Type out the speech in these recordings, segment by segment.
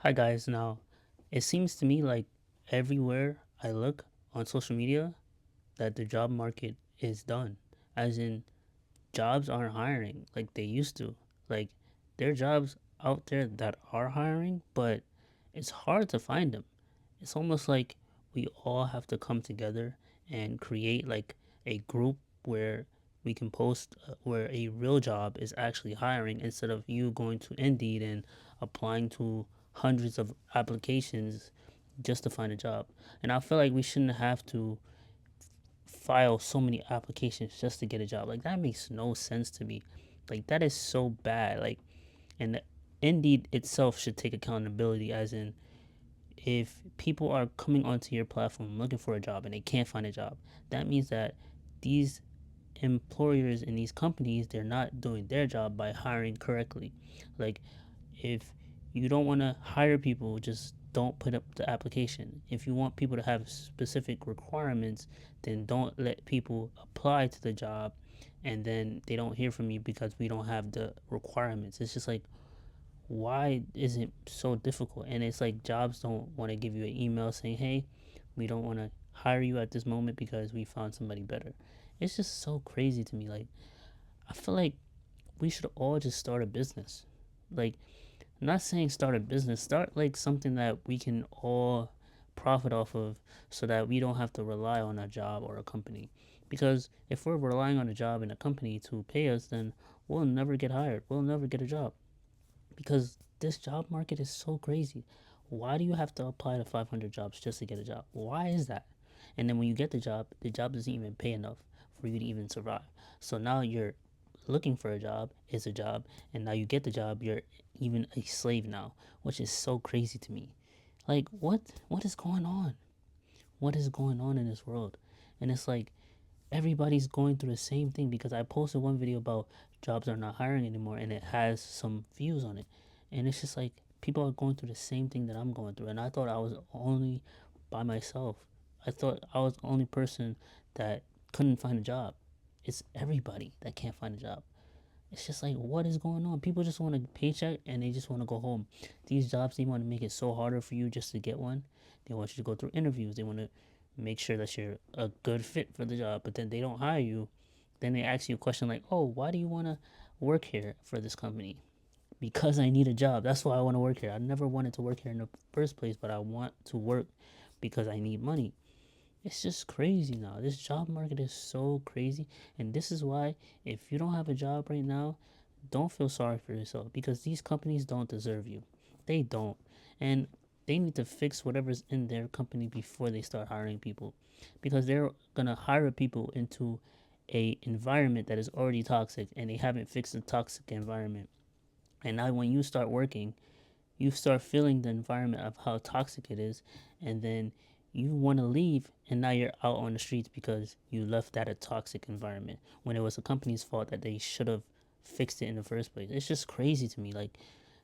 Hi guys, now it seems to me like everywhere I look on social media that the job market is done. As in jobs aren't hiring like they used to. Like there are jobs out there that are hiring, but it's hard to find them. It's almost like we all have to come together and create like a group where we can post where a real job is actually hiring instead of you going to Indeed and applying to hundreds of applications just to find a job. And I feel like we shouldn't have to file so many applications just to get a job. Like that makes no sense to me. Like that is so bad. Like and Indeed itself should take accountability as in if people are coming onto your platform looking for a job and they can't find a job, that means that these employers and these companies they're not doing their job by hiring correctly. Like if you don't want to hire people, just don't put up the application. If you want people to have specific requirements, then don't let people apply to the job and then they don't hear from you because we don't have the requirements. It's just like why is it so difficult? And it's like jobs don't want to give you an email saying, hey, we don't want to hire you at this moment because we found somebody better. It's just so crazy to me. Like, I feel like we should all just start a business. Like, I'm not saying start a business, start like something that we can all profit off of so that we don't have to rely on a job or a company. Because if we're relying on a job and a company to pay us, then we'll never get hired. We'll never get a job because this job market is so crazy. Why do you have to apply to 500 jobs just to get a job? Why is that? And then when you get the job doesn't even pay enough for you to even survive. So now you're looking for a job, it's a job, and now you get the job, you're even a slave now, which is so crazy to me. Like what is going on? What is going on in this world? And it's like everybody's going through the same thing because I posted one video about jobs are not hiring anymore and it has some views on it. And it's just like people are going through the same thing that I'm going through. And I thought I was only by myself. I thought I was the only person that couldn't find a job. It's everybody that can't find a job. It's just like, what is going on? People just want a paycheck and they just want to go home. These jobs, they want to make it so harder for you just to get one. They want you to go through interviews. They want to make sure that you're a good fit for the job, but then they don't hire you. Then they ask you a question like, oh, why do you want to work here for this company? Because I need a job. That's why I want to work here. I never wanted to work here in the first place, but I want to work because I need money. It's just crazy now. This job market is so crazy. And this is why, if you don't have a job right now, don't feel sorry for yourself because these companies don't deserve you. They don't. And they need to fix whatever's in their company before they start hiring people because they're going to hire people into a environment that is already toxic and they haven't fixed the toxic environment. And now when you start working, you start feeling the environment of how toxic it is, and then you want to leave, and now you're out on the streets because you left that a toxic environment when it was the company's fault that they should have fixed it in the first place. It's just crazy to me. Like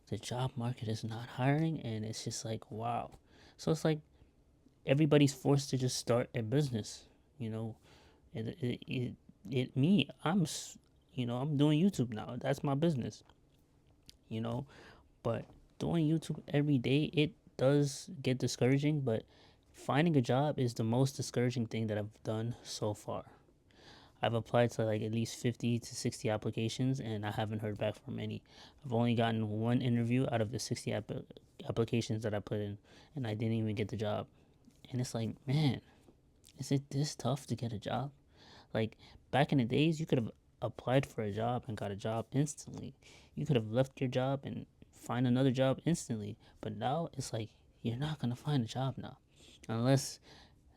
the job market is not hiring, and it's just like wow. So it's like everybody's forced to just start a business. You know, me. I'm doing YouTube now. That's my business. You know, but doing YouTube every day, it does get discouraging, but finding a job is the most discouraging thing that I've done so far. I've applied to like at least 50 to 60 applications and I haven't heard back from any. I've only gotten one interview out of the 60 applications that I put in and I didn't even get the job. And it's like, man, is it this tough to get a job? Like back in the days, you could have applied for a job and got a job instantly. You could have left your job and find another job instantly. But now it's like you're not gonna find a job now, unless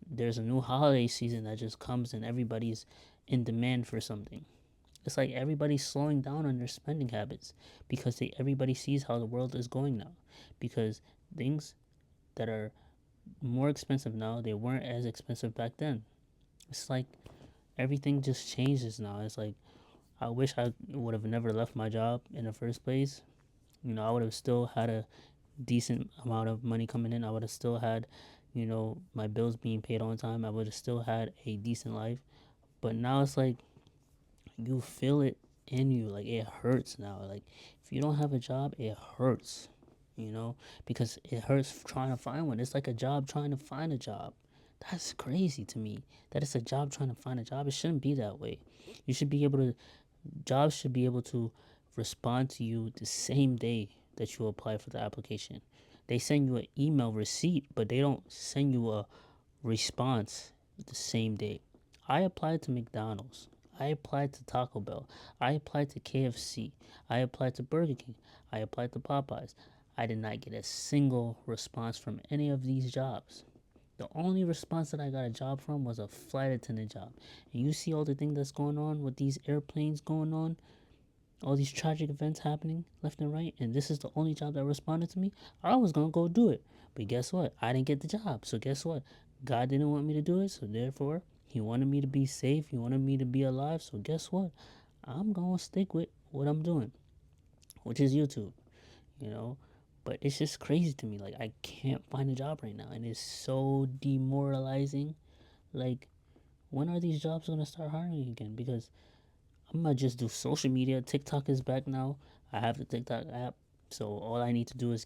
there's a new holiday season that just comes and everybody's in demand for something. It's like everybody's slowing down on their spending habits because everybody sees how the world is going now. Because things that are more expensive now, they weren't as expensive back then. It's like everything just changes now. It's like I wish I would have never left my job in the first place. I would have still had a decent amount of money coming in. I would have still had, my bills being paid on time. I would have still had a decent life. But now it's like you feel it in you. Like it hurts now. Like if you don't have a job, it hurts. you know, because it hurts trying to find one. It's like a job trying to find a job. That's crazy to me. That it's a job trying to find a job. It shouldn't be that way. You should be able to, jobs should be able to respond to you the same day that you apply for the application. They send you an email receipt, but they don't send you a response the same day. I applied to McDonald's. I applied to Taco Bell. I applied to KFC. I applied to Burger King. I applied to Popeyes. I did not get a single response from any of these jobs. The only response that I got a job from was a flight attendant job. And you see all the things that's going on with these airplanes going on, all these tragic events happening left and right, and this is the only job that responded to me. I was gonna go do it. But guess what? I didn't get the job. So guess what? God didn't want me to do it, so therefore he wanted me to be safe, he wanted me to be alive. So guess what? I'm gonna stick with what I'm doing, which is YouTube, you know. But it's just crazy to me. Like I can't find a job right now, and it's so demoralizing. Like, when are these jobs gonna start hiring again? Because I'm gonna just do social media. TikTok is back now. I have the TikTok app, so all I need to do is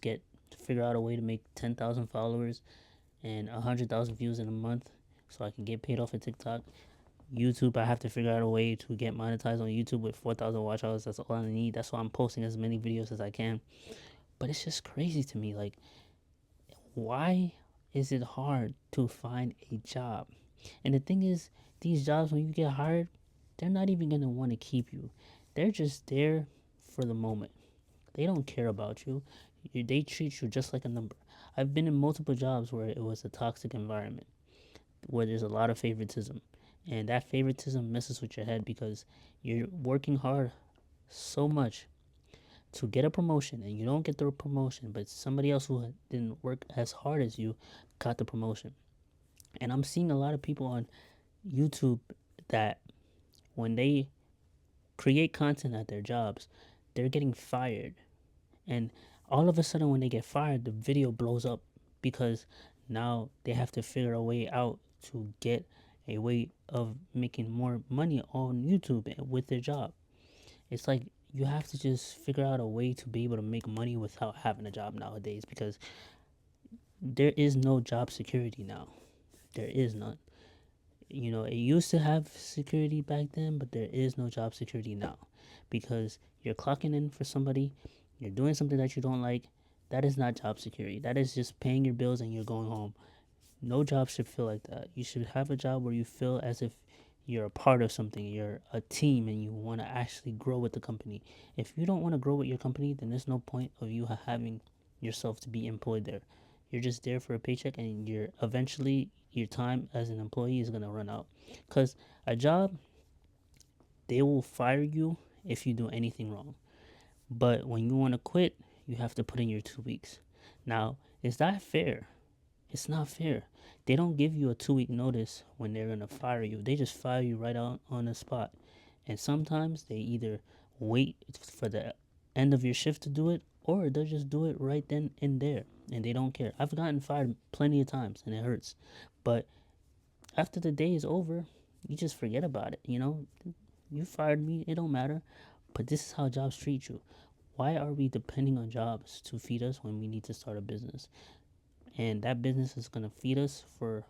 figure out a way to make 10,000 followers and 100,000 views in a month, so I can get paid off of TikTok. YouTube, I have to figure out a way to get monetized on YouTube with 4,000 watch hours. That's all I need. That's why I'm posting as many videos as I can. But it's just crazy to me. Like, why is it hard to find a job? And the thing is, these jobs, when you get hired, they're not even going to want to keep you. They're just there for the moment. They don't care about you. They treat you just like a number. I've been in multiple jobs where it was a toxic environment, where there's a lot of favoritism. And that favoritism messes with your head because you're working hard so much to get a promotion and you don't get the promotion, but somebody else who didn't work as hard as you got the promotion. And I'm seeing a lot of people on YouTube that when they create content at their jobs, they're getting fired. And all of a sudden, when they get fired, the video blows up because now they have to figure a way out to get a way of making more money on YouTube with their job. It's like you have to just figure out a way to be able to make money without having a job nowadays because there is no job security now. There is none. You know, it used to have security back then, but there is no job security now because you're clocking in for somebody, you're doing something that you don't like. That is not job security. That is just paying your bills and you're going home. No job should feel like that. You should have a job where you feel as if you're a part of something, you're a team, and you want to actually grow with the company. If you don't want to grow with your company, then there's no point of you having yourself to be employed there. You're just there for a paycheck, and you're eventually your time as an employee is gonna run out. Cause a job, they will fire you if you do anything wrong. But when you want to quit, you have to put in your 2 weeks. Now, is that fair? It's not fair. They don't give you a 2 week notice when they're gonna fire you. They just fire you right out on the spot. And sometimes they either wait for the end of your shift to do it, or they'll just do it right then and there, and they don't care. I've gotten fired plenty of times, and it hurts. But after the day is over, you just forget about it. You know, you fired me. It don't matter. But this is how jobs treat you. Why are we depending on jobs to feed us when we need to start a business? And that business is going to feed us for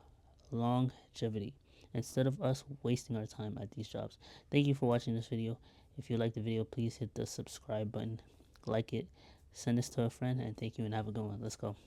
longevity instead of us wasting our time at these jobs. Thank you for watching this video. If you like the video, please hit the subscribe button, like it, send this to a friend, and thank you and have a good one. Let's go.